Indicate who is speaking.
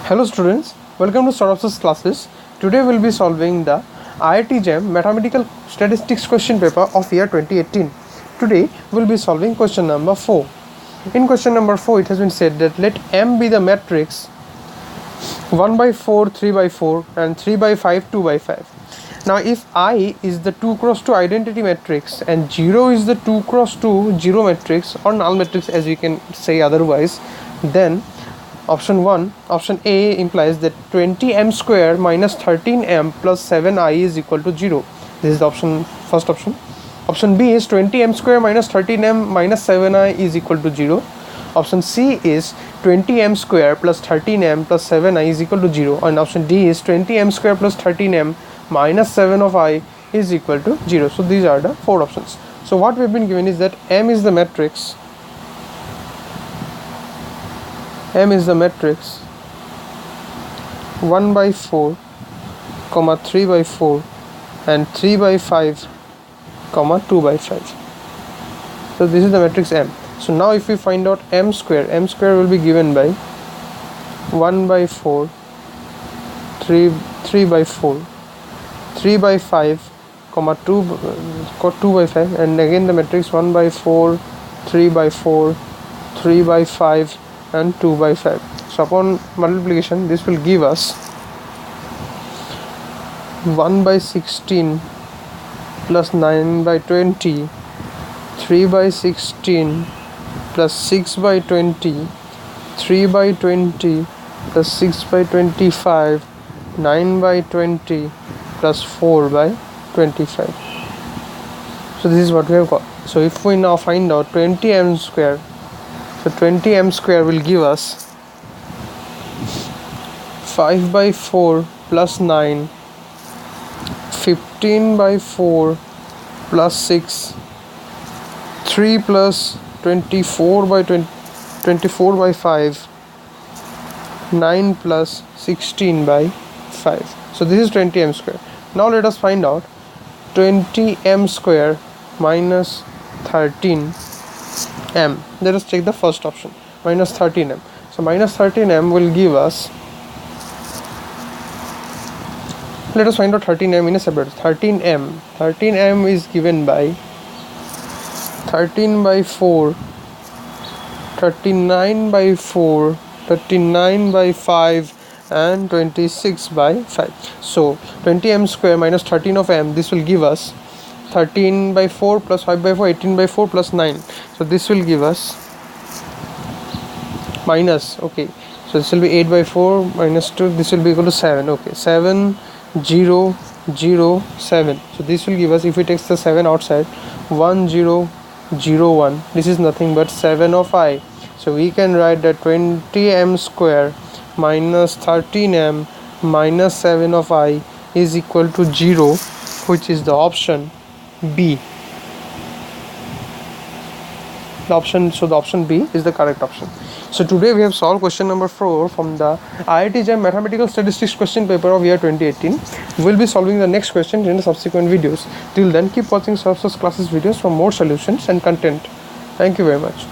Speaker 1: Hello students, welcome to Startups classes. Today we'll be solving the IIT JAM Mathematical Statistics question paper of year 2018. Today we'll be solving question number 4. In question number 4 it has been said that let M be the matrix 1 by 4, 3 by 4 and 3 by 5, 2 by 5. Now if I is the 2 cross 2 identity matrix and 0 is the 2 cross 2 zero matrix or null matrix as we can say otherwise, then option A implies that 20m square minus 13m plus 7i is equal to 0. This is the first option. Option B is 20m square minus 13m minus 7i is equal to 0. Option C is 20m square plus 13m plus 7i is equal to 0. And option D is 20m square plus 13m minus 7 of i is equal to 0. So these are the four options. So what we have been given is that M is the matrix 1 by 4, 3 by 4 and 3 by 5, 2 by 5. So this is the matrix M. So now if we find out M square will be given by 1 by 4, 3 by 4, 3 by 5, 2 by 5, and again the matrix 1 by 4, 3 by 4, 3 by 5 and 2 by 5. So upon multiplication this will give us 1 by 16 plus 9 by 20, 3 by 16 plus 6 by 20, 3 by 20 plus 6 by 25, 9 by 20 plus 4 by 25. So this is what we have got. So if we now find out 20m square, so 20m square will give us 5 by 4 plus 9, 15 by 4 plus 6, 3 plus 24 by 24 by 5, 9 plus 16 by 5. So this is 20m square. Now let us find out 20m square minus 13m. Let us take the first option, minus 13m. So minus 13m will give us, let us find out 13m in a separate. 13m is given by 13 by 4, 39 by 4, 39 by 5 and 26 by 5. So 20m square minus 13 of m, this will give us 13 by 4 plus 5 by 4, 18 by 4 plus 9. So this will give us minus, okay, so this will be 8 by 4 minus 2, this will be equal to 7, okay, 7 0 0 7. So this will give us, if we take the 7 outside, 1 0 0 1, this is nothing but 7 of I. So we can write that 20m square minus 13m minus 7 of I is equal to 0, which is the option B. The option B is the correct option. So today we have solved question number 4 from the IIT JAM Mathematical Statistics question paper of year 2018. We will be solving the next question in the subsequent videos. Till then, keep watching Startups classes videos for more solutions and content. Thank you very much.